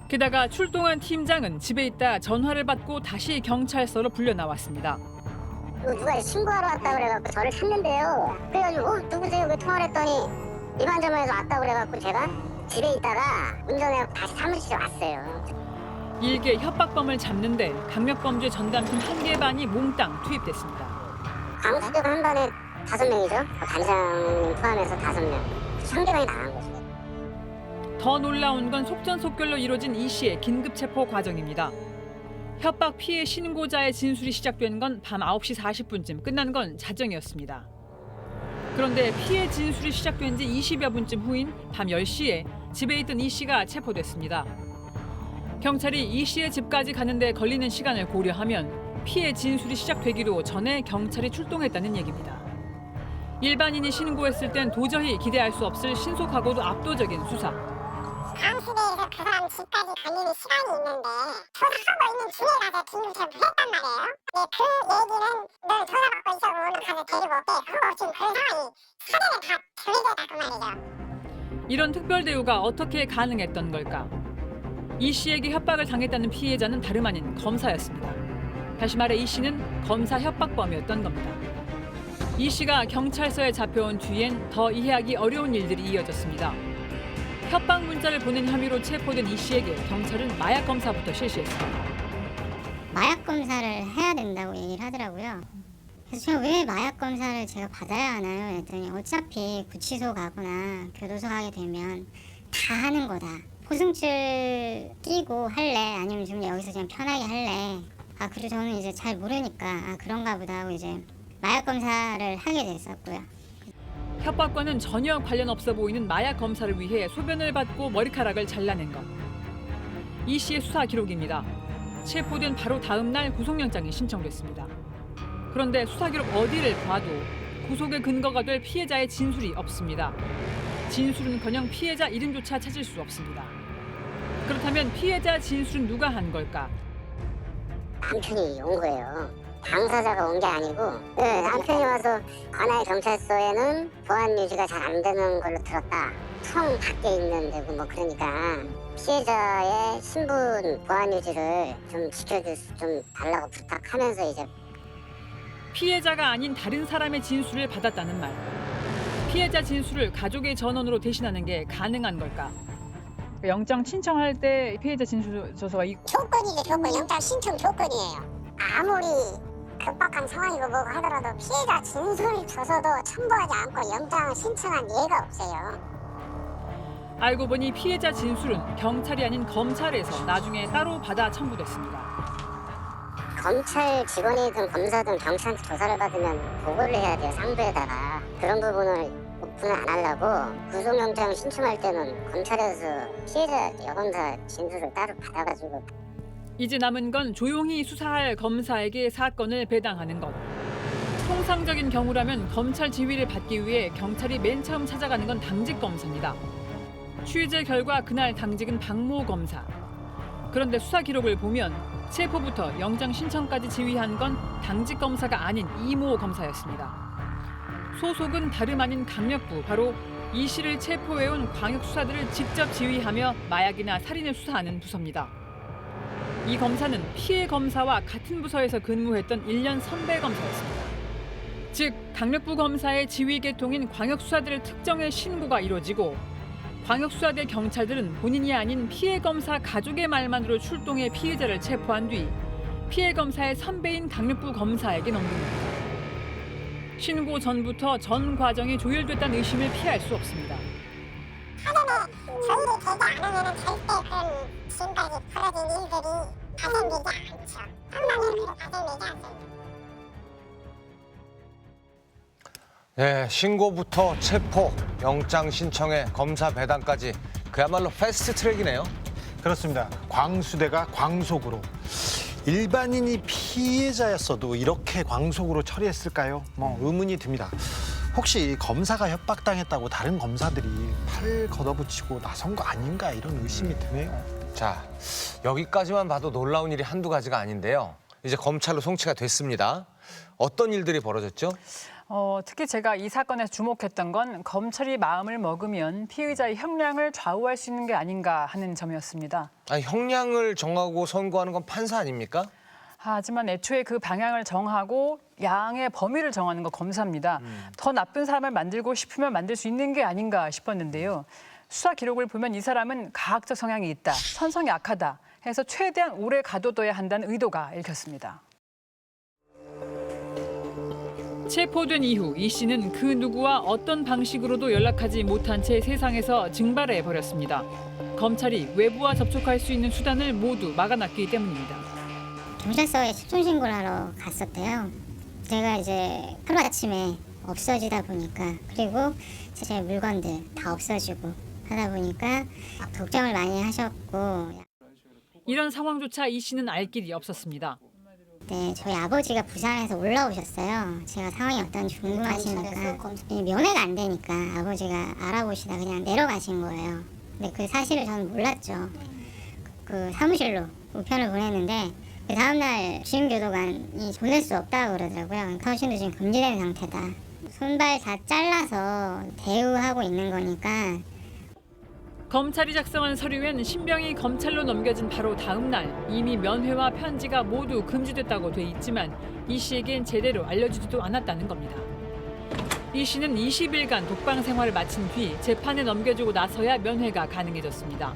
게다가 출동한 팀장은 집에 있다 전화를 받고 다시 경찰서로 불려 나왔습니다. 누가 신고하러 왔다 그래갖고 저를 찾는데요. 그래가지고 누구세요? 그 통화를 했더니 이만저만해서 왔다 그래갖고 제가 집에 있다가 운전해서 다시 사무실에 왔어요. 일개 협박범을 잡는데 강력범죄 전담팀 1개 반이 몽땅 투입됐습니다. 강수적 한 반에 5명이죠. 단장님 포함해서 5명. 상대방이 당한 거죠. 더 놀라운 건 속전속결로 이루어진 이 씨의 긴급 체포 과정입니다. 협박 피해 신고자의 진술이 시작된 건 밤 9시 40분쯤, 끝난 건 자정이었습니다. 그런데 피해 진술이 시작된 지 20여 분쯤 후인 밤 10시에 집에 있던 이 씨가 체포됐습니다. 경찰이 이 씨의 집까지 가는데 걸리는 시간을 고려하면 피해 진술이 시작되기도 전에 경찰이 출동했다는 얘기입니다. 일반인이 신고했을 땐 도저히 기대할 수 없을 신속하고도 압도적인 수사. 강수대에서 그 사람 집까지 걸리는 시간이 있는데 조사하고 있는 중에 가서 긴급 체포했단 말이에요. 그 얘기는 널 조사받고 있어 오늘 가서 데리고 올게. 그거 지금 그런 상황이 사전에 다 정해져 있다 그 말이죠. 이런 특별 대우가 어떻게 가능했던 걸까? 이 씨에게 협박을 당했다는 피해자는 다름 아닌 검사였습니다. 다시 말해 이 씨는 검사 협박범이었던 겁니다. 이 씨가 경찰서에 잡혀온 뒤엔 더 이해하기 어려운 일들이 이어졌습니다. 협박 문자를 보낸 혐의로 체포된 이 씨에게 경찰은 마약 검사부터 실시했습니다. 마약 검사를 해야 된다고 얘기를 하더라고요. 그래서 제가 왜 마약 검사를 제가 받아야 하나요? 했더니 어차피 구치소 가거나 교도소 가게 되면 다 하는 거다. 보증줄 끼고 할래? 아니면 좀 여기서 그냥 편하게 할래? 그리고 저는 이제 잘 모르니까 그런가 보다 하고 이제 마약 검사를 하게 됐었고요. 협박과는 전혀 관련 없어 보이는 마약 검사를 위해 소변을 받고 머리카락을 잘라낸 것. 이 씨의 수사 기록입니다. 체포된 바로 다음 날 구속영장이 신청됐습니다. 그런데 수사 기록 어디를 봐도 구속의 근거가 될 피해자의 진술이 없습니다. 진술은커녕 피해자 이름조차 찾을 수 없습니다. 그렇다면 피해자 진술은 누가 한 걸까? 남편이 온 거예요. 당사자가 온 게 아니고 남편이 와서 관할 경찰서에는 보안 유지가 잘 안 되는 걸로 들었다. 청 밖에 있는 데고 뭐 그러니까 피해자의 신분 보안 유지를 좀 좀 달라고 부탁하면서 이제 피해자가 아닌 다른 사람의 진술을 받았다는 말. 피해자 진술을 가족의 전원으로 대신하는 게 가능한 걸까? 영장 신청할 때 피해자 진술조서가 있고 조건이죠, 조건. 영장 신청 조건이에요. 아무리 급박한 상황이고 뭐고 하더라도 피해자 진술 조서도 첨부하지 않고 영장을 신청한 예가 없어요. 알고 보니 피해자 진술은 경찰이 아닌 검찰에서 나중에 따로 받아 첨부됐습니다. 검찰 직원이든 검사든 경찰한테 조사를 받으면 보고를 해야 돼요, 상부에다가. 그런 부분을 오픈을 안 하려고 구속영장 신청할 때는 검찰에서 피해자 여검사 진술을 따로 받아가지고. 이제 남은 건 조용히 수사할 검사에게 사건을 배당하는 것. 통상적인 경우라면 검찰 지휘를 받기 위해 경찰이 맨 처음 찾아가는 건 당직 검사입니다. 취재 결과 그날 당직은 박모 검사. 그런데 수사 기록을 보면 체포부터 영장 신청까지 지휘한 건 당직 검사가 아닌 이모 검사였습니다. 소속은 다름 아닌 강력부, 바로 이 씨를 체포해온 광역수사들을 직접 지휘하며 마약이나 살인을 수사하는 부서입니다. 이 검사는 피해 검사와 같은 부서에서 근무했던 1년 선배 검사였습니다. 즉, 강력부 검사의 지휘 계통인 광역수사들의 특정의 신고가 이루어지고 광역수사대 경찰들은 본인이 아닌 피해 검사 가족의 말만으로 출동해 피해자를 체포한 뒤 피해 검사의 선배인 강력부 검사에게 넘깁니다. 신고 전부터 전 과정이 조율됐다는 의심을 피할 수 없습니다. 하루에 조율이 되지 않으면 절대 그런 지금까지 벌어진 일들이 발생되지 않죠. 한번에 그렇게 발생되지 않습니다. 네, 신고부터 체포, 영장 신청에 검사 배당까지 그야말로 패스트 트랙이네요. 그렇습니다. 광수대가 광속으로. 일반인이 피해자였어도 이렇게 광속으로 처리했을까요? 의문이 듭니다. 혹시 검사가 협박당했다고 다른 검사들이 팔 걷어붙이고 나선 거 아닌가 이런 의심이 드네요. 자, 여기까지만 봐도 놀라운 일이 한두 가지가 아닌데요. 이제 검찰로 송치가 됐습니다. 어떤 일들이 벌어졌죠? 특히 제가 이 사건에서 주목했던 건 검찰이 마음을 먹으면 피의자의 형량을 좌우할 수 있는 게 아닌가 하는 점이었습니다. 아니, 형량을 정하고 선고하는 건 판사 아닙니까? 하지만 애초에 그 방향을 정하고 양의 범위를 정하는 건 검사입니다. 더 나쁜 사람을 만들고 싶으면 만들 수 있는 게 아닌가 싶었는데요. 수사 기록을 보면 이 사람은 가학적 성향이 있다, 선성이 악하다 해서 최대한 오래 가둬둬야 한다는 의도가 읽혔습니다. 체포된 이후 이 씨는 그 누구와 어떤 방식으로도 연락하지 못한 채 세상에서 증발해 버렸습니다. 검찰이 외부와 접촉할 수 있는 수단을 모두 막아놨기 때문입니다. 경찰서에 실종 신고를 하러 갔었대요. 제가 이제 하루아침에 없어지다 보니까, 그리고 제 물건들 다 없어지고 하다 보니까 걱정을 많이 하셨고. 이런 상황조차 이 씨는 알 길이 없었습니다. 네, 저희 아버지가 부산에서 올라오셨어요. 제가 상황이 어떤지 궁금하시니까. 면회가 안 되니까 아버지가 알아보시다 그냥 내려가신 거예요. 근데 그 사실을 저는 몰랐죠. 그 사무실로 우편을 보냈는데 그 다음날 주임교도관이 보낼 수 없다고 그러더라고요. 서신도 지금 금지된 상태다. 손발 다 잘라서 대우하고 있는 거니까. 검찰이 작성한 서류엔 신병이 검찰로 넘겨진 바로 다음 날 이미 면회와 편지가 모두 금지됐다고 돼 있지만 이 씨에겐 제대로 알려주지도 않았다는 겁니다. 이 씨는 20일간 독방 생활을 마친 뒤 재판에 넘겨주고 나서야 면회가 가능해졌습니다.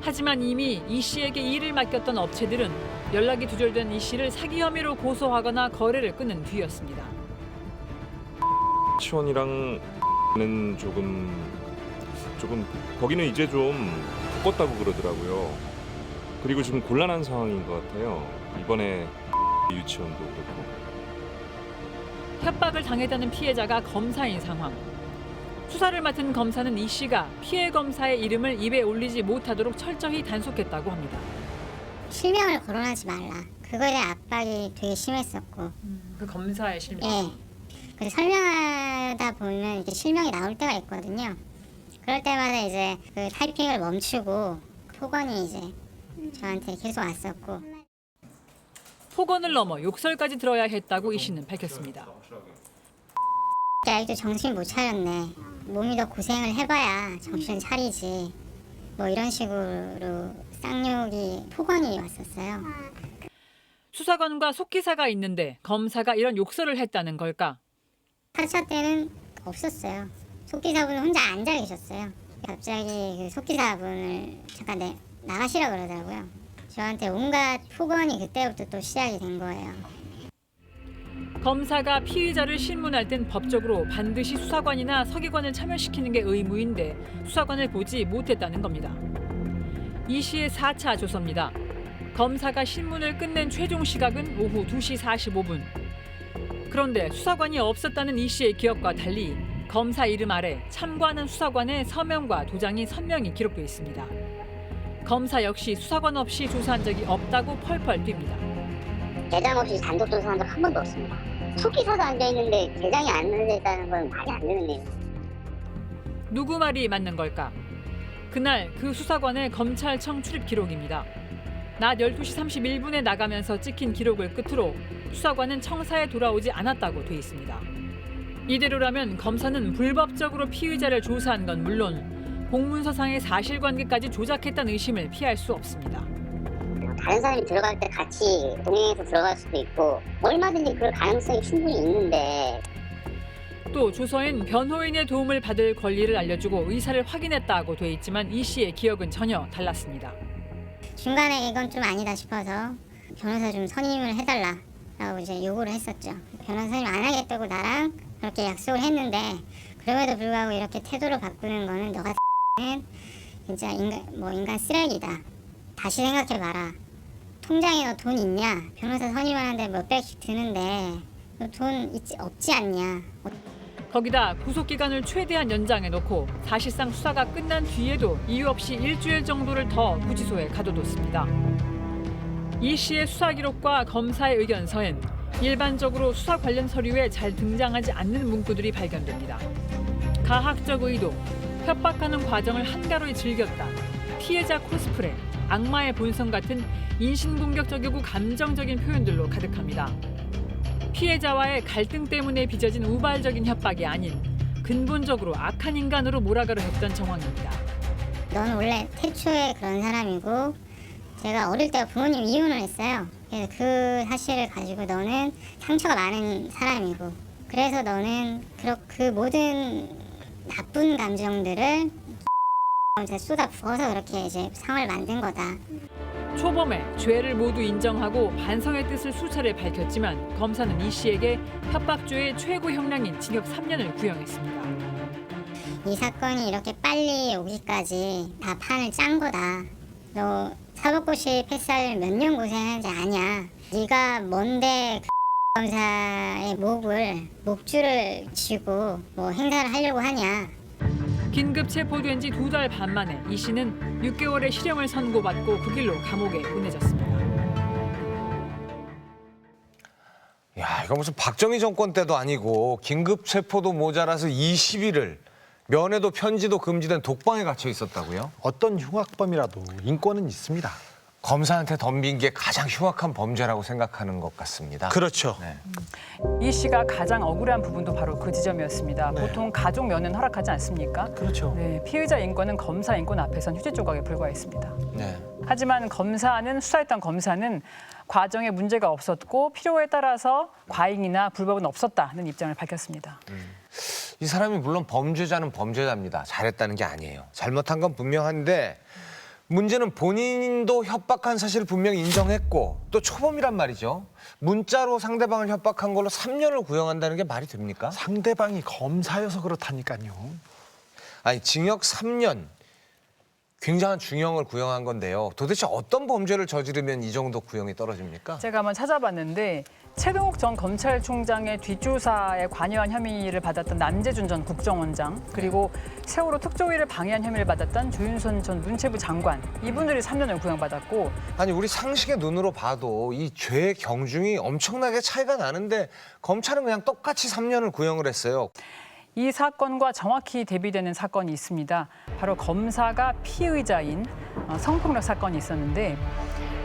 하지만 이미 이 씨에게 일을 맡겼던 업체들은 연락이 두절된 이 씨를 사기 혐의로 고소하거나 거래를 끊은 뒤였습니다. 시원이랑은 조금 거기는 이제 좀 바꿨다고 그러더라고요. 그리고 지금 곤란한 상황인 것 같아요. 이번에 유치원도 그렇고. 협박을 당했다는 피해자가 검사인 상황. 수사를 맡은 검사는 이 씨가 피해 검사의 이름을 입에 올리지 못하도록 철저히 단속했다고 합니다. 실명을 거론하지 말라. 그거에 대한 압박이 되게 심했었고. 그 검사의 실명? 네. 그래서 설명하다 보면 이렇게 실명이 나올 때가 있거든요. 그럴 때마다 이제 그 타이핑을 멈추고 폭언이 이제 저한테 계속 왔었고. 폭언을 넘어 욕설까지 들어야 했다고 이 씨는 밝혔습니다. 아직도 정신 못 차렸네. 몸이 더 고생을 해봐야 정신 차리지. 뭐 이런 식으로 쌍욕이 폭언이 왔었어요. 수사관과 속기사가 있는데 검사가 이런 욕설을 했다는 걸까? 4차 때는 없었어요. 속기사분은 혼자 앉아 계셨어요. 갑자기 그 속기사분을 잠깐 나가시라 그러더라고요. 저한테 온갖 폭언이 그때부터 또 시작이 된 거예요. 검사가 피의자를 신문할 땐 법적으로 반드시 수사관이나 서기관을 참여시키는 게 의무인데 수사관을 보지 못했다는 겁니다. 이 씨의 4차 조서입니다. 검사가 신문을 끝낸 최종 시각은 오후 2시 45분. 그런데 수사관이 없었다는 이 씨의 기억과 달리 검사 이름 아래 참관한 수사관의 서명과 도장이 선명히 기록돼 있습니다. 검사 역시 수사관 없이 조사한 적이 없다고 펄펄 뜁니다. 대장 없이 단독 조사한 적 한 번도 없습니다. 속기사도 앉아있는데 대장이 안 앉아있다는 건 말이 안 되는 내용. 누구 말이 맞는 걸까? 그날 그 수사관의 검찰청 출입 기록입니다. 낮 12시 31분에 나가면서 찍힌 기록을 끝으로 수사관은 청사에 돌아오지 않았다고 돼 있습니다. 이대로라면 검사는 불법적으로 피의자를 조사한 건 물론 공문서상의 사실관계까지 조작했다는 의심을 피할 수 없습니다. 다른 사람이 들어갈 때 같이 동행해서 들어갈 수도 있고 얼마든지 그럴 가능성이 충분히 있는데 또 조서엔 변호인의 도움을 받을 권리를 알려주고 의사를 확인했다고 돼 있지만 이 씨의 기억은 전혀 달랐습니다. 중간에 이건 좀 아니다 싶어서 변호사 좀 선임을 해달라라고 이제 요구를 했었죠. 변호사님 안 하겠다고 나랑 그렇게 약속을 했는데 그럼에도 불구하고 이렇게 태도를 바꾸는 거는 너 같은 진짜 인간 쓰레기다. 다시 생각해봐라. 통장에 너 돈 있냐? 변호사 선임하는데 몇백씩 드는데 너 돈 없지 않냐? 거기다 구속기간을 최대한 연장해놓고 사실상 수사가 끝난 뒤에도 이유 없이 일주일 정도를 더 구치소에 가둬뒀습니다. 이 씨의 수사 기록과 검사의 의견서엔 일반적으로 수사 관련 서류에 잘 등장하지 않는 문구들이 발견됩니다. 가학적 의도, 협박하는 과정을 한가로이 즐겼다, 피해자 코스프레, 악마의 본성 같은 인신공격적이고 감정적인 표현들로 가득합니다. 피해자와의 갈등 때문에 빚어진 우발적인 협박이 아닌 근본적으로 악한 인간으로 몰아가려 했던 정황입니다. 넌 원래 태초에 그런 사람이고 제가 어릴 때 부모님 이혼을 했어요. 그래서 그 사실을 가지고 너는 상처가 많은 사람이고 그래서 너는 그 모든 나쁜 감정들을 쏟아 부어서 그렇게 이제 상을 만든 거다. 초범에 죄를 모두 인정하고 반성의 뜻을 수차례 밝혔지만 검사는 이 씨에게 협박죄의 최고 형량인 징역 3년을 구형했습니다. 이 사건이 이렇게 빨리 오기까지 다 판을 짠 거다. 너 사법고시 패스하려면 몇 년 고생하는지 아냐. 네가 뭔데 검사의 목줄을 쥐고 행사를 하려고 하냐. 긴급 체포된 지 2달 반 만에 이 씨는 6개월의 실형을 선고받고 그 길로 감옥에 보내졌습니다. 야, 이거 무슨 박정희 정권 때도 아니고 긴급 체포도 모자라서 20일을 면회도 편지도 금지된 독방에 갇혀 있었다고요? 어떤 흉악범이라도 인권은 있습니다. 검사한테 덤빈 게 가장 흉악한 범죄라고 생각하는 것 같습니다. 그렇죠. 네. 이 씨가 가장 억울한 부분도 바로 그 지점이었습니다. 보통 가족 면회는 허락하지 않습니까? 그렇죠. 네, 피의자 인권은 검사 인권 앞에선 휴지 조각에 불과했습니다. 네. 하지만 수사했던 검사는 과정에 문제가 없었고 필요에 따라서 과잉이나 불법은 없었다는 입장을 밝혔습니다. 이 사람이 물론 범죄자는 범죄자입니다. 잘했다는 게 아니에요. 잘못한 건 분명한데 문제는 본인도 협박한 사실을 분명히 인정했고 또 초범이란 말이죠. 문자로 상대방을 협박한 걸로 3년을 구형한다는 게 말이 됩니까? 상대방이 검사여서 그렇다니까요. 아니 징역 3년, 굉장한 중형을 구형한 건데요. 도대체 어떤 범죄를 저지르면 이 정도 구형이 떨어집니까? 제가 한번 찾아봤는데 최동욱 전 검찰총장의 뒷조사에 관여한 혐의를 받았던 남재준 전 국정원장 그리고 세월호 특조위를 방해한 혐의를 받았던 조윤선 전 문체부 장관 이분들이 3년을 구형받았고 아니 우리 상식의 눈으로 봐도 이 죄의 경중이 엄청나게 차이가 나는데 검찰은 그냥 똑같이 3년을 구형을 했어요. 이 사건과 정확히 대비되는 사건이 있습니다. 바로 검사가 피의자인 성폭력 사건이 있었는데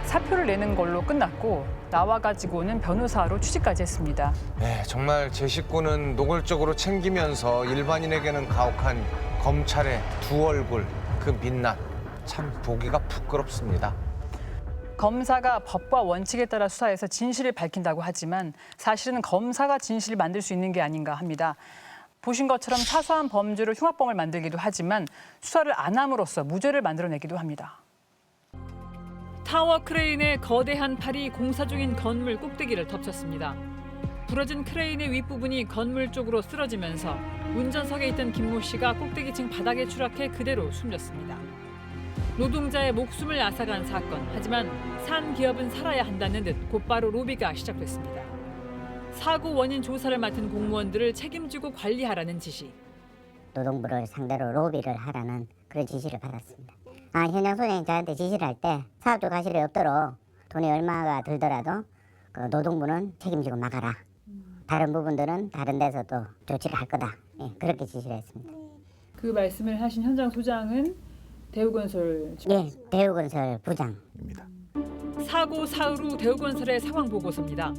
사표를 내는 걸로 끝났고 나와가지고는 변호사로 취직까지 했습니다. 네, 정말 제 식구는 노골적으로 챙기면서 일반인에게는 가혹한 검찰의 두 얼굴, 그 민낯 참 보기가 부끄럽습니다. 검사가 법과 원칙에 따라 수사해서 진실을 밝힌다고 하지만 사실은 검사가 진실을 만들 수 있는 게 아닌가 합니다. 보신 것처럼 사소한 범죄로 흉악범을 만들기도 하지만 수사를 안 함으로써 무죄를 만들어내기도 합니다. 타워 크레인의 거대한 팔이 공사 중인 건물 꼭대기를 덮쳤습니다. 부러진 크레인의 윗부분이 건물 쪽으로 쓰러지면서 운전석에 있던 김모 씨가 꼭대기층 바닥에 추락해 그대로 숨졌습니다. 노동자의 목숨을 앗아간 사건. 하지만 산 기업은 살아야 한다는 듯 곧바로 로비가 시작됐습니다. 사고 원인 조사를 맡은 공무원들을 책임지고 관리하라는 지시. 노동부를 상대로 로비를 하라는 그런 지시를 받았습니다. 현장 소장이 저한테 지시를 할 때 사업적 과실이 없도록 돈이 얼마가 들더라도 그 노동부는 책임지고 막아라. 다른 부분들은 다른 데서 또 조치를 할 거다. 그렇게 지시를 했습니다. 그 말씀을 하신 현장 소장은 대우건설. 예, 대우건설 부장입니다. 사고 사후 대우건설의 상황 보고서입니다.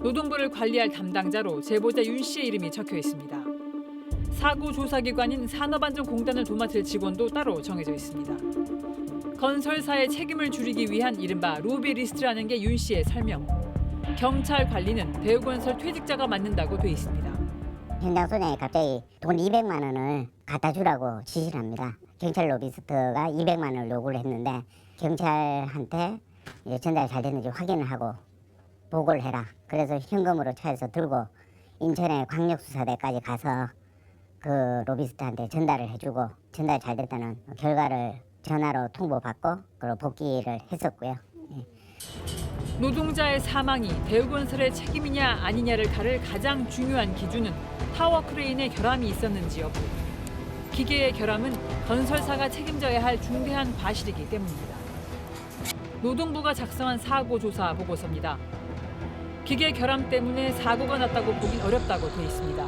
노동부를 관리할 담당자로 제보자 윤 씨의 이름이 적혀 있습니다. 사고 조사기관인 산업안전공단을 도맡을 직원도 따로 정해져 있습니다. 건설사의 책임을 줄이기 위한 이른바 로비 리스트라는 게 윤 씨의 설명. 경찰 관리는 대우건설 퇴직자가 맡는다고 돼 있습니다. 현장 소장이 갑자기 돈 200만 원을 갖다 주라고 지시를 합니다. 경찰 로비스트가 200만 원을 요구를 했는데 경찰한테 이제 전달 잘 됐는지 확인을 하고 보고를 해라. 그래서 현금으로 차에서 들고 인천의 광역수사대까지 가서 그 로비스트한테 전달을 해주고 전달 잘 됐다는 결과를 전화로 통보받고 그리고 복귀를 했었고요. 노동자의 사망이 대우건설의 책임이냐 아니냐를 가를 가장 중요한 기준은 타워 크레인의 결함이 있었는지 여부. 기계의 결함은 건설사가 책임져야 할 중대한 과실이기 때문입니다. 노동부가 작성한 사고 조사 보고서입니다. 기계 결함 때문에 사고가 났다고 보긴 어렵다고 돼 있습니다.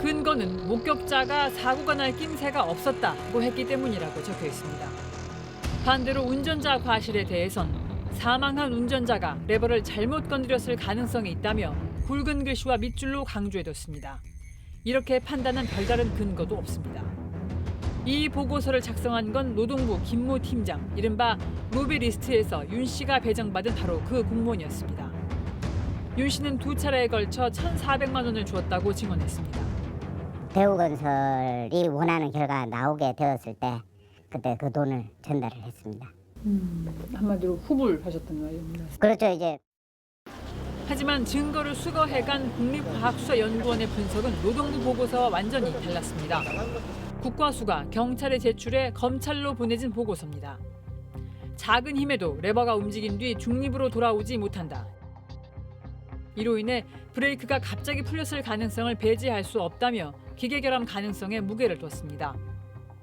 근거는 목격자가 사고가 날 낌새가 없었다고 했기 때문이라고 적혀 있습니다. 반대로 운전자 과실에 대해선 사망한 운전자가 레버를 잘못 건드렸을 가능성이 있다며 굵은 글씨와 밑줄로 강조해뒀습니다. 이렇게 판단한 별다른 근거도 없습니다. 이 보고서를 작성한 건 노동부 김모 팀장, 이른바 로비 리스트에서 윤 씨가 배정받은 바로 그 공무원이었습니다. 윤 씨는 2차례에 걸쳐 1,400만 원을 주었다고 증언했습니다. 대우건설이 원하는 결과가 나오게 되었을 때 그때 그 돈을 전달을 했습니다. 한마디로 후불하셨던 거예요? 그렇죠. 이제 하지만 증거를 수거해간 국립과학수사연구원의 분석은 노동부 보고서와 완전히 달랐습니다. 국과수가 경찰에 제출해 검찰로 보내진 보고서입니다. 작은 힘에도 레버가 움직인 뒤 중립으로 돌아오지 못한다. 이로 인해 브레이크가 갑자기 풀렸을 가능성을 배제할 수 없다며 기계 결함 가능성에 무게를 뒀습니다.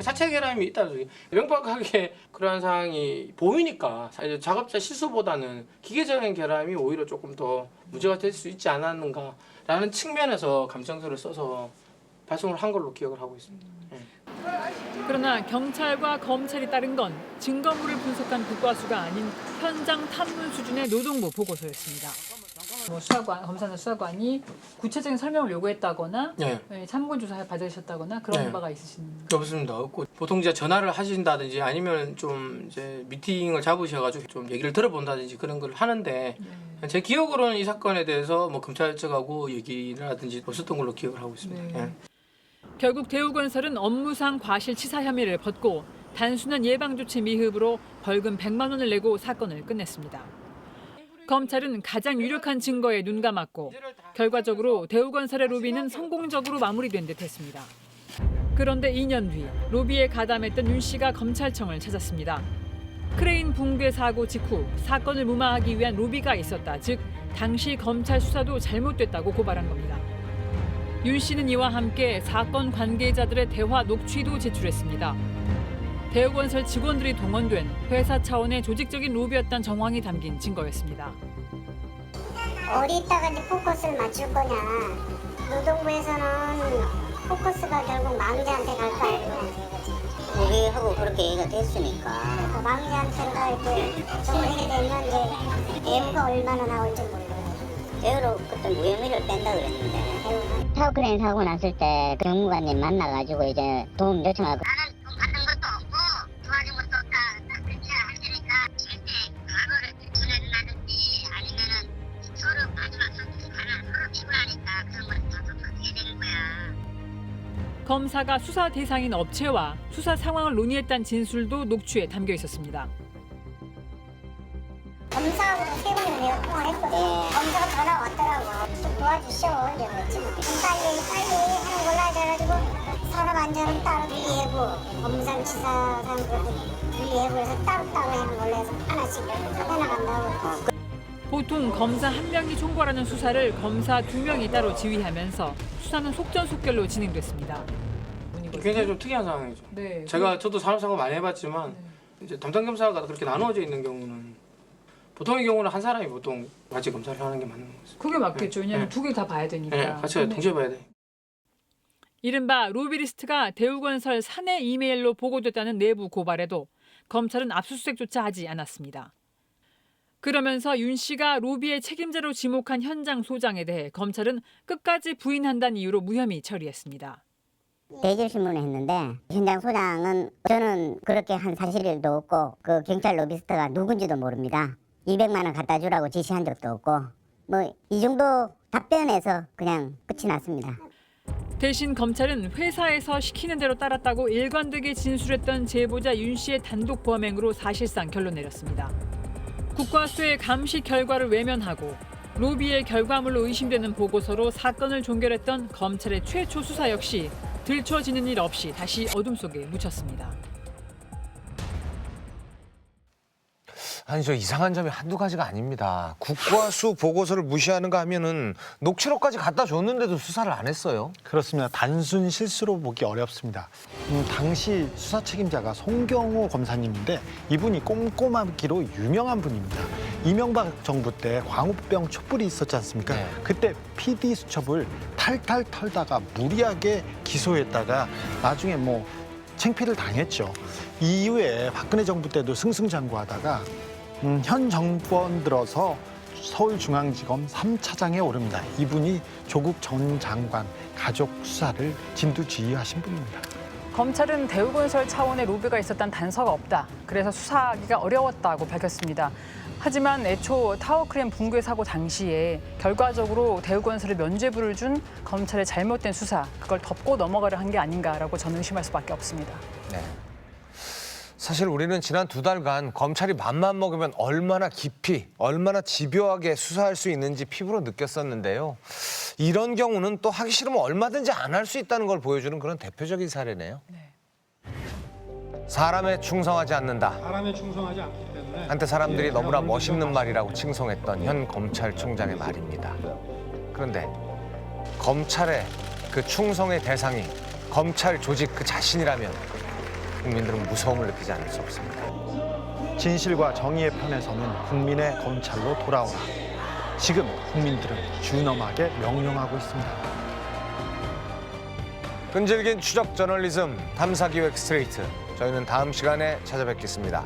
자체 결함이 있다는 소리. 명백하게 그러한 상황이 보이니까 작업자 실수보다는 기계적인 결함이 오히려 조금 더 문제가 될 수 있지 않았는가라는 측면에서 감정서를 써서 발송을 한 걸로 기억을 하고 있습니다. 그러나 경찰과 검찰이 따른 건 증거물을 분석한 국과수가 아닌 현장 탐문 수준의 노동부 보고서였습니다. 검사나 수사관이 구체적인 설명을 요구했다거나 참고 조사 받으셨다거나 그런 바가 있으신가요? 없습니다. 없고 보통 이제 전화를 하신다든지 아니면 좀 이제 미팅을 잡으셔가지고 좀 얘기를 들어본다든지 그런 걸 하는데 제 기억으로는 이 사건에 대해서 뭐 검찰 측하고 얘기라든지 없었던 걸로 기억을 하고 있습니다. 결국 대우건설은 업무상 과실치사 혐의를 벗고 단순한 예방조치 미흡으로 벌금 100만 원을 내고 사건을 끝냈습니다. 검찰은 가장 유력한 증거에 눈감았고 결과적으로 대우건설의 로비는 성공적으로 마무리된 듯했습니다. 그런데 2년 뒤 로비에 가담했던 윤 씨가 검찰청을 찾았습니다. 크레인 붕괴 사고 직후 사건을 무마하기 위한 로비가 있었다. 즉 당시 검찰 수사도 잘못됐다고 고발한 겁니다. 윤 씨는 이와 함께 사건 관계자들의 대화 녹취도 제출했습니다. 대우건설 직원들이 동원된 회사 차원의 조직적인 로비였다는 정황이 담긴 증거였습니다. 어디다가 이제 포커스를 맞출 거냐. 노동부에서는 포커스가 결국 망자한테 갈 거 아니에요. 우리하고 그렇게 얘기가 됐으니까. 그러니까 망자한테가 이제 정리게 되면 이제 대우가 얼마나 나올지 모르고. 대우로 그때 무혐의를 뺀다 그랬는데. 타워크레인 사고 났을 때 경무관님 만나가지고 이제 도움 요청하고. 검사가 수사 대상인 업체와 수사 상황을 논의했다는 진술도 녹취에 담겨 있었습니다. 검사하고 세 번을 내가 통화했거든. 검사가 전화 왔더라고. 좀 도와주시오. 이제 그랬지. 빨리 하는 걸로 하자 해가지고 산업 안전은 따로 분리하고 검사치사상 그렇게 분리하고 해서 따로따로 하는 걸로 해서 하나씩 해나간다고. 보통 검사 1명이 총괄하는 수사를 검사 2명이 따로 지휘하면서 수사는 속전속결로 진행됐습니다. 굉장히 좀 특이한 상황이죠. 네. 저도 산업사고 많이 해봤지만 이제 담당 검사가 그렇게 나누어져 있는 경우는 보통의 경우는 한 사람이 보통 같이 검사를 하는 게 맞는 거죠. 그게 맞겠죠. 왜냐하면 두 개 다 봐야 되니까. 네, 같이 동시에 봐야 돼. 이른바 로비리스트가 대우건설 사내 이메일로 보고됐다는 내부 고발에도 검찰은 압수수색조차 하지 않았습니다. 그러면서 윤 씨가 로비의 책임자로 지목한 현장 소장에 대해 검찰은 끝까지 부인한다는 이유로 무혐의 처리했습니다. 대질신문을 했는데 현장 소장은 저는 그렇게 한 사실도 없고 그 경찰 로비스트가 누군지도 모릅니다. 200만 원 갖다 주라고 지시한 적도 없고 뭐 이 정도 답변에서 그냥 끝이 났습니다. 대신 검찰은 회사에서 시키는 대로 따랐다고 일관되게 진술했던 제보자 윤 씨의 단독 범행으로 사실상 결론 내렸습니다. 국과수의 감시 결과를 외면하고 로비의 결과물로 의심되는 보고서로 사건을 종결했던 검찰의 최초 수사 역시 들춰지는 일 없이 다시 어둠 속에 묻혔습니다. 아니 저 이상한 점이 한두 가지가 아닙니다. 국과수 보고서를 무시하는가 하면은 녹취록까지 갖다 줬는데도 수사를 안 했어요. 그렇습니다. 단순 실수로 보기 어렵습니다. 당시 수사 책임자가 송경호 검사님인데 이분이 꼼꼼하기로 유명한 분입니다. 이명박 정부 때 광우병 촛불이 있었지 않습니까? 네. 그때 PD 수첩을 탈탈 털다가 무리하게 기소했다가 나중에 뭐 창피를 당했죠. 이후에 박근혜 정부 때도 승승장구하다가 현 정권 들어서 서울중앙지검 3차장에 오릅니다. 이분이 조국 전 장관 가족 수사를 진두지휘하신 분입니다. 검찰은 대우건설 차원의 로비가 있었다는 단서가 없다. 그래서 수사하기가 어려웠다고 밝혔습니다. 하지만 애초 타워크레인 붕괴 사고 당시에 결과적으로 대우건설에 면죄부를 준 검찰의 잘못된 수사, 그걸 덮고 넘어가려 한 게 아닌가라고 저는 의심할 수밖에 없습니다. 네. 사실 우리는 지난 2달간 검찰이 맘만 먹으면 얼마나 깊이, 얼마나 집요하게 수사할 수 있는지 피부로 느꼈었는데요. 이런 경우는 또 하기 싫으면 얼마든지 안 할 수 있다는 걸 보여주는 그런 대표적인 사례네요. 네. 사람에 충성하지 않는다. 사람에 충성하지 않기 때문에 한때 사람들이 너무나 멋있는 말이라고 칭송했던 현 검찰총장의 말입니다. 그런데 검찰의 그 충성의 대상이 검찰 조직 그 자신이라면 국민들은 무서움을 느끼지 않을 수 없습니다. 진실과 정의의 편에 서는 국민의 검찰로 돌아오라. 지금 국민들은 준엄하게 명령하고 있습니다. 끈질긴 추적 저널리즘 탐사기획 스트레이트. 저희는 다음 시간에 찾아뵙겠습니다.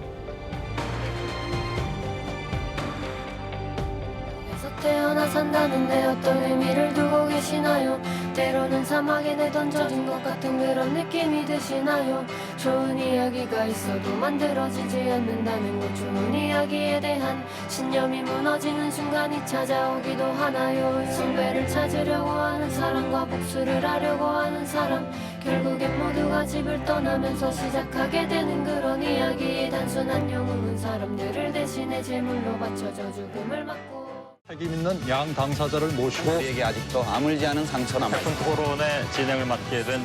태어나 산다는데 어떤 의미를 두고 계시나요? 때로는 사막에 내던져진 것 같은 그런 느낌이 드시나요? 좋은 이야기가 있어도 만들어지지 않는다는 것, 좋은 이야기에 대한 신념이 무너지는 순간이 찾아오기도 하나요? 선배를 찾으려고 하는 사람과 복수를 하려고 하는 사람, 결국엔 모두가 집을 떠나면서 시작하게 되는 그런 이야기. 단순한 영웅은 사람들을 대신해 제물로 바쳐져 죽음을 맞고. 책임 있는 양 당사자를 모시고 우리에게 아직도 아물지 않은 상처 남아 토론의 진행을 맡게 된